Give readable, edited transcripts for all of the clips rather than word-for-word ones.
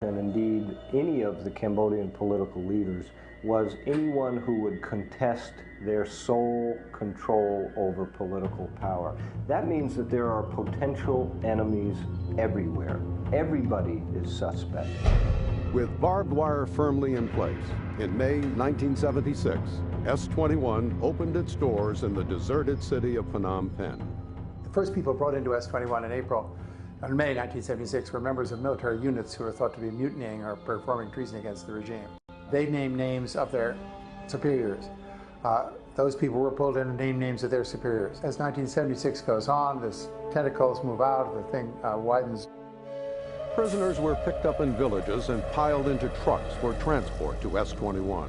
and indeed any of the Cambodian political leaders, was anyone who would contest their sole control over political power. That means that there are potential enemies everywhere. Everybody is suspect. With barbed wire firmly in place, in May 1976, S-21 opened its doors in the deserted city of Phnom Penh. The first people brought into S-21 in May 1976 were members of military units who were thought to be mutinying or performing treason against the regime. They named names of their superiors. Those people were pulled in and named names of their superiors. As 1976 goes on, the tentacles move out, the thing widens. Prisoners were picked up in villages and piled into trucks for transport to S-21.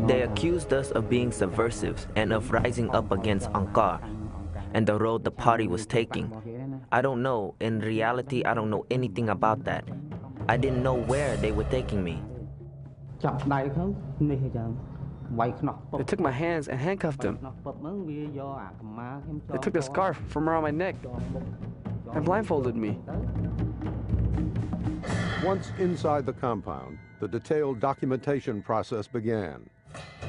They accused us of being subversives and of rising up against Angkar and the road the party was taking. I don't know. In reality, I don't know anything about that. I didn't know where they were taking me. They took my hands and handcuffed them. They took the scarf from around my neck and blindfolded me. Once inside the compound, the detailed documentation process began.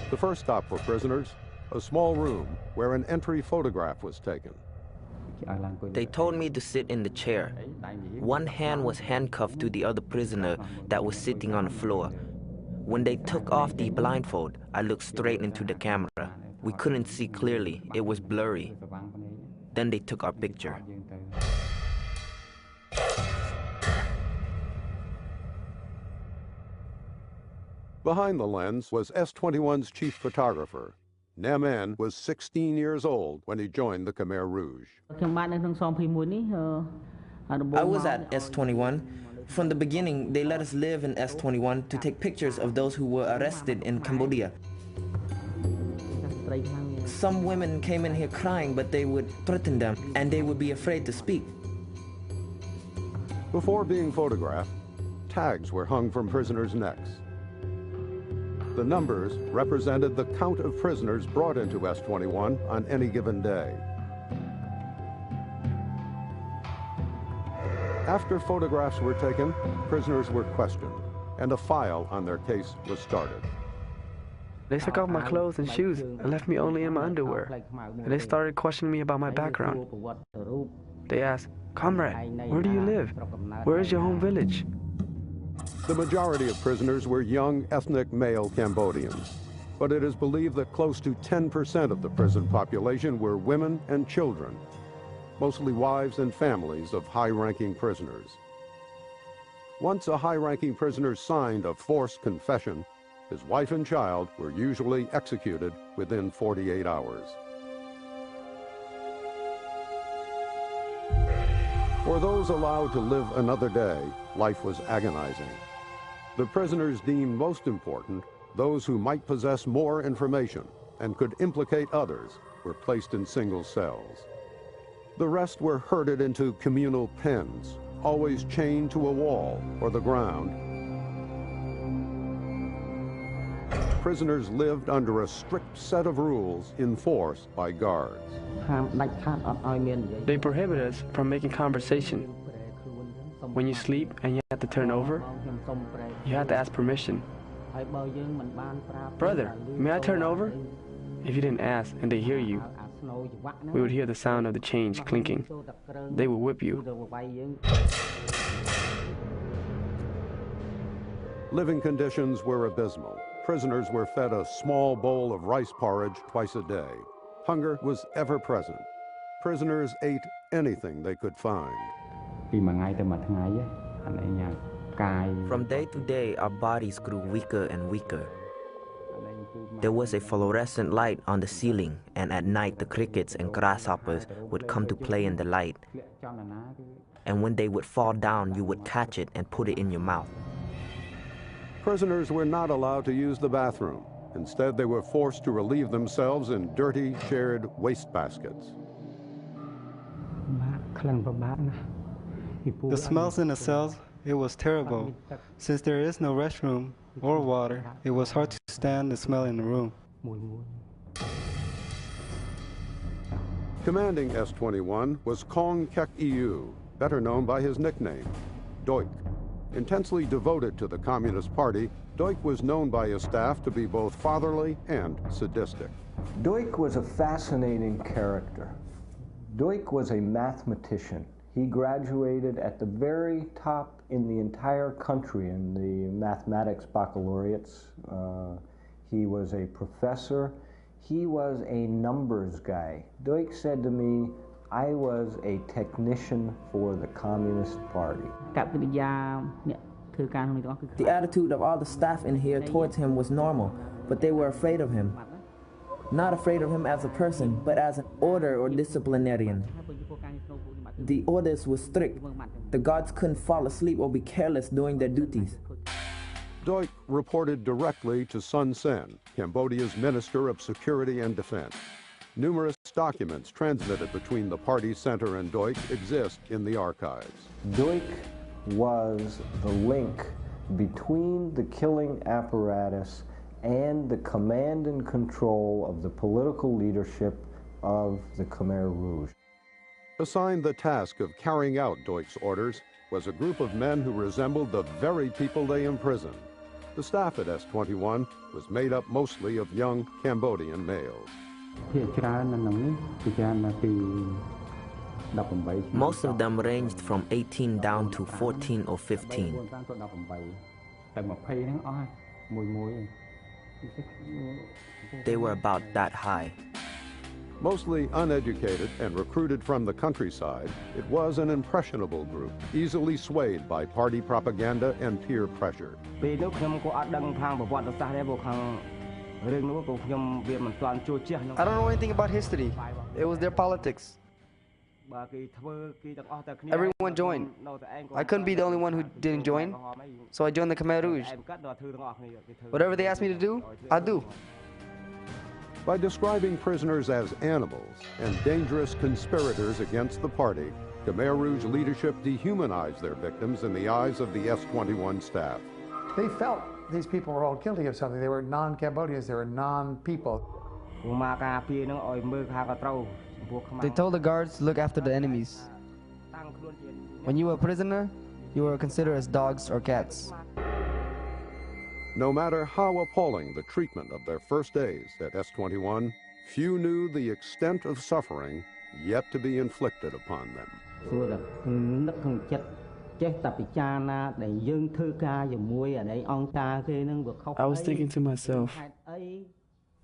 The first stop for prisoners, a small room where an entry photograph was taken. They told me to sit in the chair. One hand was handcuffed to the other prisoner that was sitting on the floor. When they took off the blindfold, I looked straight into the camera. We couldn't see clearly. It was blurry. Then they took our picture. Behind the lens was S-21's chief photographer. Nam En was 16 years old when he joined the Khmer Rouge. I was at S-21. From the beginning, they let us live in S-21 to take pictures of those who were arrested in Cambodia. Some women came in here crying, but they would threaten them, and they would be afraid to speak. Before being photographed, tags were hung from prisoners' necks. The numbers represented the count of prisoners brought into S-21 on any given day. After photographs were taken, prisoners were questioned, and a file on their case was started. They took off my clothes and shoes and left me only in my underwear. And they started questioning me about my background. They asked, "Comrade, where do you live? Where is your home village?" The majority of prisoners were young ethnic male Cambodians, but it is believed that close to 10% of the prison population were women and children, mostly wives and families of high-ranking prisoners. Once a high-ranking prisoner signed a forced confession, his wife and child were usually executed within 48 hours. For those allowed to live another day, life was agonizing. The prisoners deemed most important, those who might possess more information and could implicate others, were placed in single cells. The rest were herded into communal pens, always chained to a wall or the ground. Prisoners lived under a strict set of rules enforced by guards. They prohibit us from making conversation. When you sleep and you have to turn over, you have to ask permission. "Brother, may I turn over?" If you didn't ask and they hear you, we would hear the sound of the chains clinking. They would whip you. Living conditions were abysmal. Prisoners were fed a small bowl of rice porridge twice a day. Hunger was ever present. Prisoners ate anything they could find. From day to day, our bodies grew weaker and weaker. There was a fluorescent light on the ceiling, and at night the crickets and grasshoppers would come to play in the light. And when they would fall down, you would catch it and put it in your mouth. Prisoners were not allowed to use the bathroom. Instead, they were forced to relieve themselves in dirty, shared wastebaskets. The smells in the cells, it was terrible. Since there is no restroom or water, it was hard to stand the smell in the room. Commanding S-21 was Kong Kek Iu, better known by his nickname, Doik. Intensely devoted to the Communist Party, Duch was known by his staff to be both fatherly and sadistic. Duch was a fascinating character. Duch was a mathematician. He graduated at the very top in the entire country in the mathematics baccalaureates. He was a professor. He was a numbers guy. Duch said to me, I was a technician for the Communist Party. The attitude of all the staff in here towards him was normal, but they were afraid of him. Not afraid of him as a person, but as an order or disciplinarian. The orders were strict. The guards couldn't fall asleep or be careless doing their duties. Duch reported directly to Sun Sen, Cambodia's Minister of Security and Defense. Numerous documents transmitted between the party center and Duch exist in the archives. Duch was the link between the killing apparatus and the command and control of the political leadership of the Khmer Rouge. Assigned the task of carrying out Duch's orders was a group of men who resembled the very people they imprisoned. The staff at S-21 was made up mostly of young Cambodian males. Most of them ranged from 18 down to 14 or 15. They were about that high. Mostly uneducated and recruited from the countryside, it was an impressionable group, easily swayed by party propaganda and peer pressure. I don't know anything about history. It was their politics. Everyone joined. I couldn't be the only one who didn't join, so I joined the Khmer Rouge. Whatever they asked me to do, I'll do. By describing prisoners as animals and dangerous conspirators against the party, Khmer Rouge leadership dehumanized their victims in the eyes of the S-21 staff. They felt these people were all guilty of something. They were non-Cambodians, they were non-people. They told the guards to look after the enemies. When you were a prisoner, you were considered as dogs or cats. No matter how appalling the treatment of their first days at S-21, few knew the extent of suffering yet to be inflicted upon them. I was thinking to myself,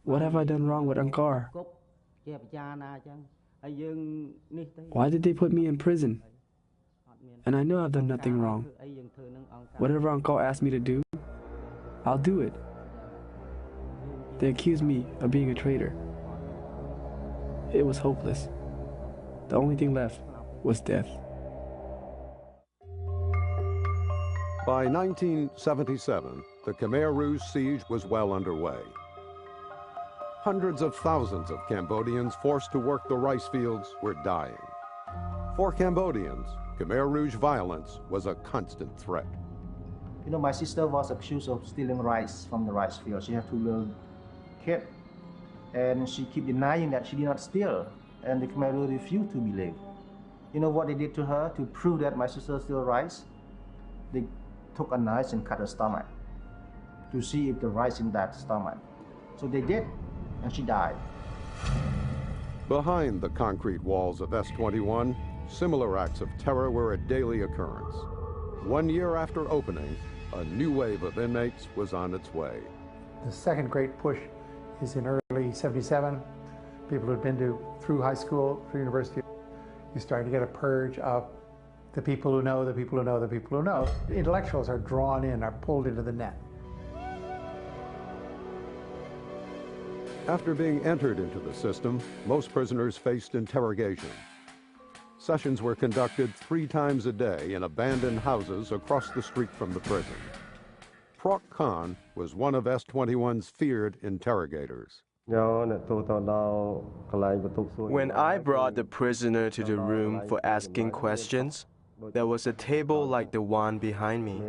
what have I done wrong with Angkar? Why did they put me in prison? And I know I've done nothing wrong. Whatever Angkar asked me to do, I'll do it. They accused me of being a traitor. It was hopeless. The only thing left was death. By 1977, the Khmer Rouge siege was well underway. Hundreds of thousands of Cambodians forced to work the rice fields were dying. For Cambodians, Khmer Rouge violence was a constant threat. You know, my sister was accused of stealing rice from the rice field. She had two little kids, and she kept denying that she did not steal, and the Khmer Rouge refused to believe. You know what they did to her to prove that my sister stole rice? They took a knife and cut her stomach to see if the rice in that stomach. So they did, and she died. Behind the concrete walls of S-21, similar acts of terror were a daily occurrence. 1 year after opening, a new wave of inmates was on its way. The second great push is in early '77. People who'd been through high school, through university, you start to get a purge of the people who know, the people who know, the people who know. The intellectuals are drawn in, are pulled into the net. After being entered into the system, most prisoners faced interrogation. Sessions were conducted 3 times a day in abandoned houses across the street from the prison. Proc Khan was one of S-21's feared interrogators. When I brought the prisoner to the room for asking questions, there was a table like the one behind me.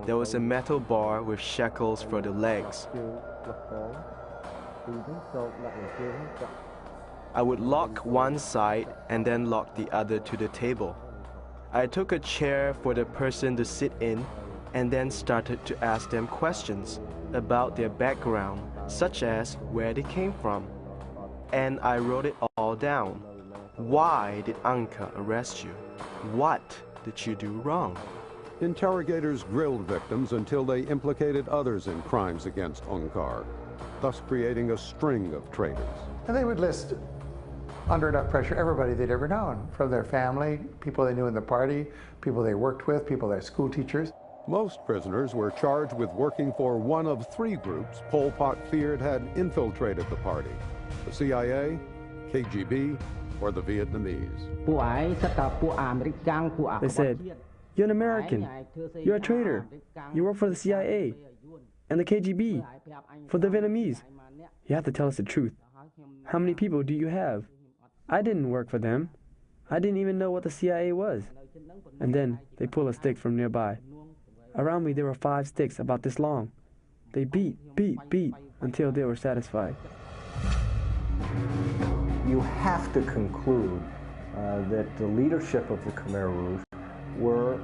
There was a metal bar with shackles for the legs. I would lock one side and then lock the other to the table. I took a chair for the person to sit in and then started to ask them questions about their background, such as where they came from. And I wrote it all down. Why did Angkar arrest you? What did you do wrong? Interrogators grilled victims until they implicated others in crimes against Angkar, thus creating a string of traitors. And they would list, under enough pressure, everybody they'd ever known, from their family, people they knew in the party, people they worked with, people, their school teachers. Most prisoners were charged with working for one of three groups Pol Pot feared had infiltrated the party: the CIA, KGB, or the Vietnamese. They said, "You're an American. You're a traitor. You work for the CIA and the KGB, for the Vietnamese. You have to tell us the truth. How many people do you have?" I didn't work for them. I didn't even know what the CIA was. And then they pull a stick from nearby. Around me there were 5 sticks about this long. They beat until they were satisfied. You have to conclude that the leadership of the Khmer Rouge were